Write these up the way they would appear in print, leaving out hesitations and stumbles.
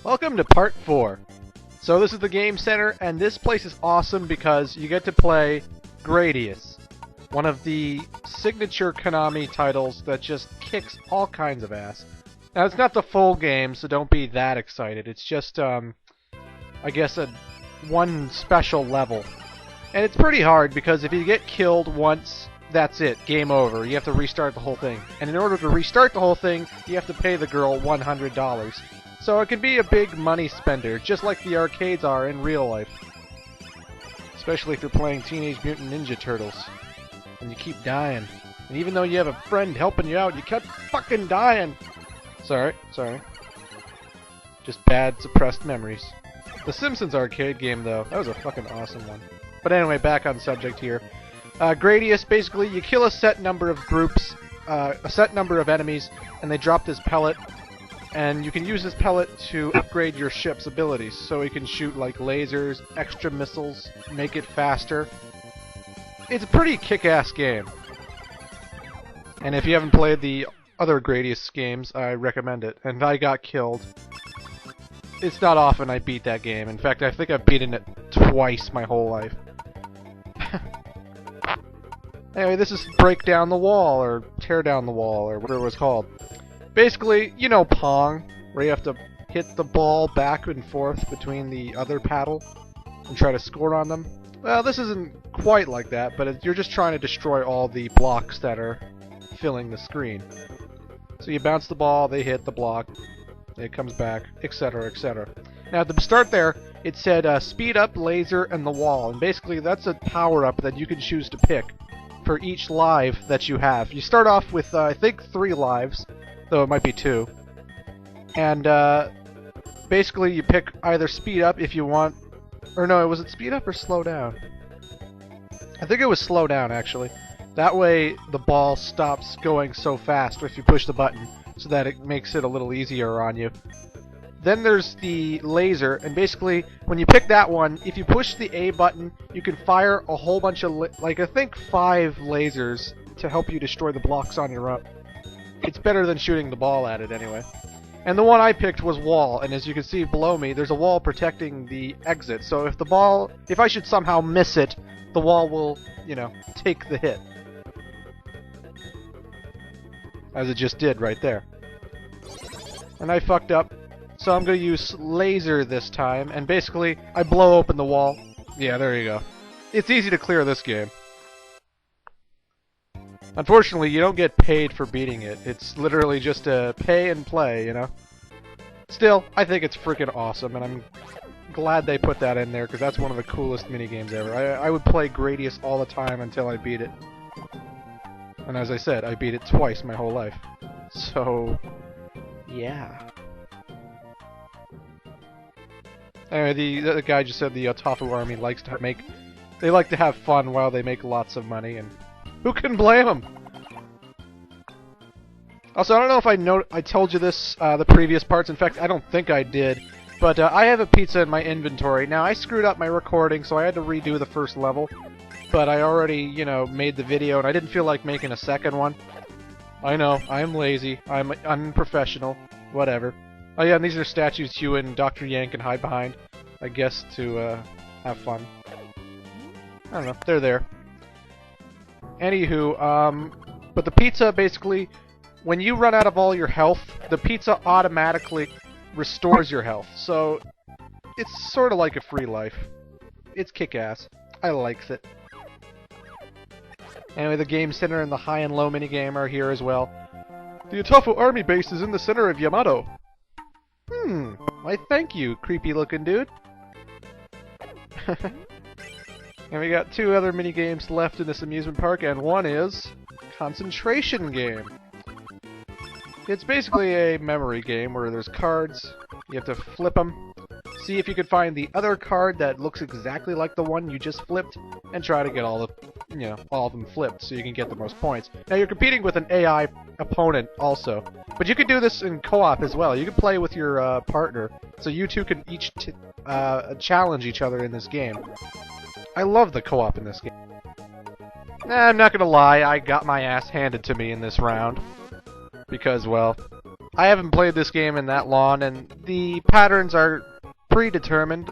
Welcome to part 4. So this is the Game Center, and this place is awesome because you get to play Gradius, one of the signature Konami titles that just kicks all kinds of ass. Now it's not the full game, so don't be that excited. It's just, I guess, one special level. And it's pretty hard because if you get killed once, that's it, game over. You have to restart the whole thing. And in order to restart the whole thing, you have to pay the girl $100. So it can be a big money spender, just like the arcades are in real life. Especially if you're playing Teenage Mutant Ninja Turtles. And you keep dying. And even though you have a friend helping you out, you kept fucking dying! Sorry. Just bad, suppressed memories. The Simpsons arcade game, though, that was a fucking awesome one. But anyway, back on subject here. Gradius, basically, you kill a set number of groups, a set number of enemies, and they drop this pellet. And you can use this pellet to upgrade your ship's abilities, so you can shoot like lasers, extra missiles, make it faster. It's a pretty kick-ass game. And if you haven't played the other Gradius games, I recommend it. And I got killed. It's not often I beat that game. In fact, I think I've beaten it twice my whole life. Anyway, this is break down the wall, or tear down the wall, or whatever it was called. Basically, you know Pong, where you have to hit the ball back and forth between the other paddle and try to score on them. Well, this isn't quite like that, but you're just trying to destroy all the blocks that are filling the screen. So you bounce the ball, they hit the block, it comes back, etc., etc. Now at the start there, it said speed up, laser, and the wall, and basically that's a power-up that you can choose to pick for each life that you have. You start off with, I think, 3 lives, though it might be 2. And basically you pick either speed up if you want, or no, was it speed up or slow down? I think it was slow down, actually. That way the ball stops going so fast if you push the button, so that it makes it a little easier on you. Then there's the laser, and basically when you pick that one, if you push the A button, you can fire a whole bunch of, like I think 5 lasers to help you destroy the blocks on your own. It's better than shooting the ball at it anyway. And the one I picked was wall, and as you can see below me, there's a wall protecting the exit. So if I should somehow miss it, the wall will, you know, take the hit. As it just did right there. And I fucked up, so I'm going to use laser this time, and basically I blow open the wall. Yeah, there you go. It's easy to clear this game. Unfortunately, you don't get paid for beating it. It's literally just a pay and play, you know? Still, I think it's freaking awesome, and I'm glad they put that in there, because that's one of the coolest minigames ever. I would play Gradius all the time until I beat it. And as I said, I beat it twice my whole life. So, yeah. Anyway, the guy just said the Otafu army likes to they like to have fun while they make lots of money, and who can blame them? Also, I don't know if I told you this the previous parts. In fact, I don't think I did. But I have a pizza in my inventory. Now, I screwed up my recording, so I had to redo the first level. But I already, you know, made the video, and I didn't feel like making a second one. I know, I'm lazy. I'm unprofessional. Whatever. Oh yeah, and these are statues you and Dr. Yang can hide behind. I guess to have fun. I don't know. They're there. Anywho, but the pizza basically, when you run out of all your health, the pizza automatically restores your health. So, it's sort of like a free life. It's kick-ass. I likes it. Anyway, the Game Center and the high and low minigame are here as well. The Otafu army base is in the center of Yamato. Why thank you, creepy-looking dude. And we got 2 other minigames left in this amusement park, and one is Concentration Game. It's basically a memory game where there's cards, you have to flip them, see if you can find the other card that looks exactly like the one you just flipped, and try to get all of them flipped so you can get the most points. Now you're competing with an AI opponent also, but you can do this in co-op as well. You can play with your partner, so you two can each challenge each other in this game. I love the co-op in this game. I'm not gonna lie, I got my ass handed to me in this round. Because, well, I haven't played this game in that long, and the patterns are predetermined.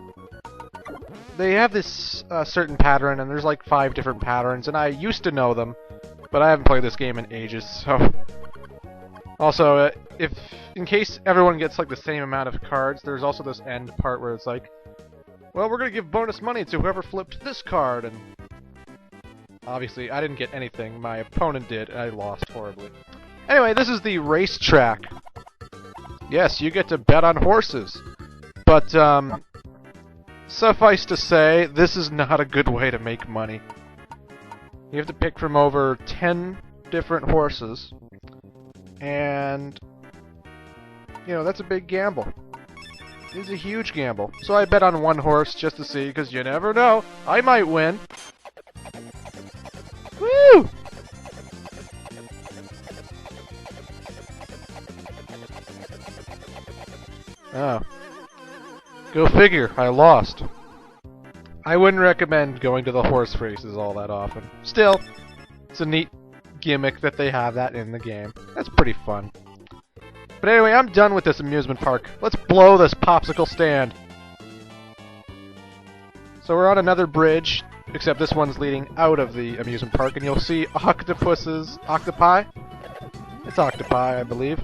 They have this certain pattern, and there's like 5 different patterns, and I used to know them, but I haven't played this game in ages, so... Also, if in case everyone gets like the same amount of cards, there's also this end part where it's like, well, we're gonna give bonus money to whoever flipped this card, and obviously I didn't get anything, my opponent did, and I lost horribly. Anyway, this is the racetrack. Yes, you get to bet on horses, but suffice to say, this is not a good way to make money. You have to pick from over 10 different horses, and, you know, that's a big gamble. It's a huge gamble. So I bet on one horse just to see, because you never know. I might win. Woo! Oh. Go figure, I lost. I wouldn't recommend going to the horse races all that often. Still, it's a neat gimmick that they have that in the game. That's pretty fun. But anyway, I'm done with this amusement park. Let's blow this popsicle stand. So we're on another bridge, except this one's leading out of the amusement park, and you'll see octopi? It's octopi, I believe.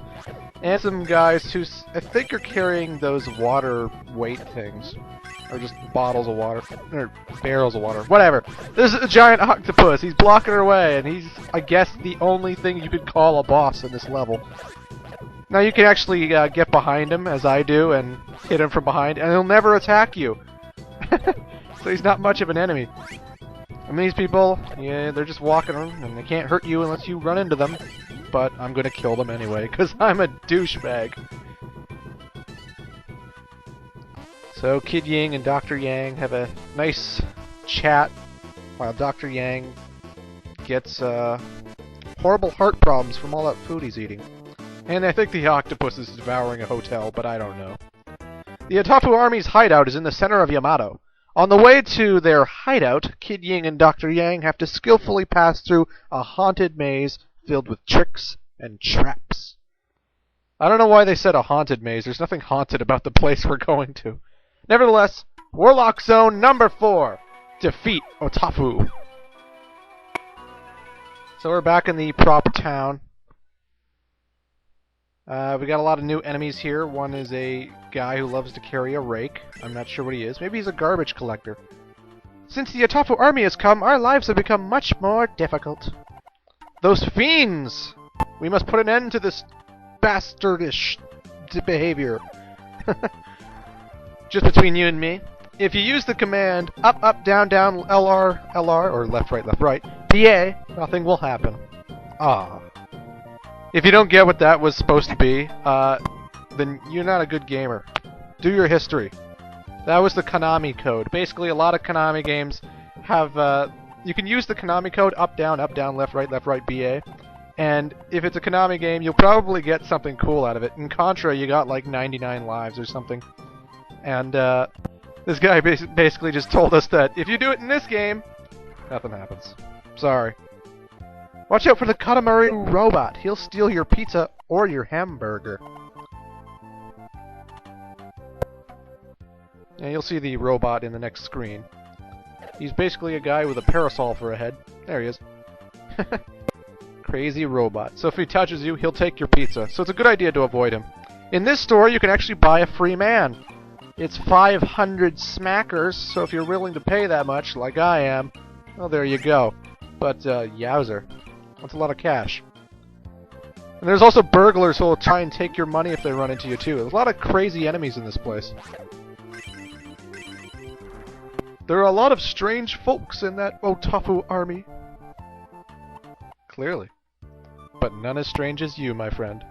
And some guys who I think are carrying those water weight things. Or just bottles of water. Or barrels of water. Whatever. There's a giant octopus. He's blocking our way, and he's, I guess, the only thing you could call a boss in this level. Now you can actually get behind him, as I do, and hit him from behind, and he'll never attack you. So he's not much of an enemy. I mean, these people, yeah, they're just walking around, and they can't hurt you unless you run into them. But I'm gonna kill them anyway, because I'm a douchebag. So Kid Ying and Dr. Yang have a nice chat, while Dr. Yang gets horrible heart problems from all that food he's eating. And I think the octopus is devouring a hotel, but I don't know. The Atafu Army's hideout is in the center of Yamato. On the way to their hideout, Kid Ying and Dr. Yang have to skillfully pass through a haunted maze filled with tricks and traps. I don't know why they said a haunted maze. There's nothing haunted about the place we're going to. Nevertheless, Warlock Zone number 4. Defeat Otafu. So we're back in the prop town. We got a lot of new enemies here. One is a guy who loves to carry a rake. I'm not sure what he is. Maybe he's a garbage collector. Since the Atafu army has come, our lives have become much more difficult. Those fiends! We must put an end to this bastardish behavior. Just between you and me. If you use the command up, up, down, down, LR, LR, or left, right, PA, nothing will happen. Ah. If you don't get what that was supposed to be, then you're not a good gamer. Do your history. That was the Konami code. Basically, a lot of Konami games have, you can use the Konami code up, down, left, right, BA. And if it's a Konami game, you'll probably get something cool out of it. In Contra, you got like 99 lives or something. And, this guy basically just told us that if you do it in this game, nothing happens. Sorry. Watch out for the Katamari robot. He'll steal your pizza or your hamburger. And you'll see the robot in the next screen. He's basically a guy with a parasol for a head. There he is. Crazy robot. So if he touches you, he'll take your pizza. So it's a good idea to avoid him. In this store, you can actually buy a free man. It's 500 smackers, so if you're willing to pay that much, like I am, well, there you go. But, yowzer. That's a lot of cash. And there's also burglars who will try and take your money if they run into you, too. There's a lot of crazy enemies in this place. There are a lot of strange folks in that Otafu army. Clearly. But none as strange as you, my friend.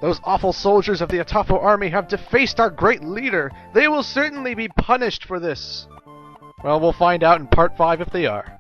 Those awful soldiers of the Atafu army have defaced our great leader. They will certainly be punished for this. Well, we'll find out in Part 5 if they are.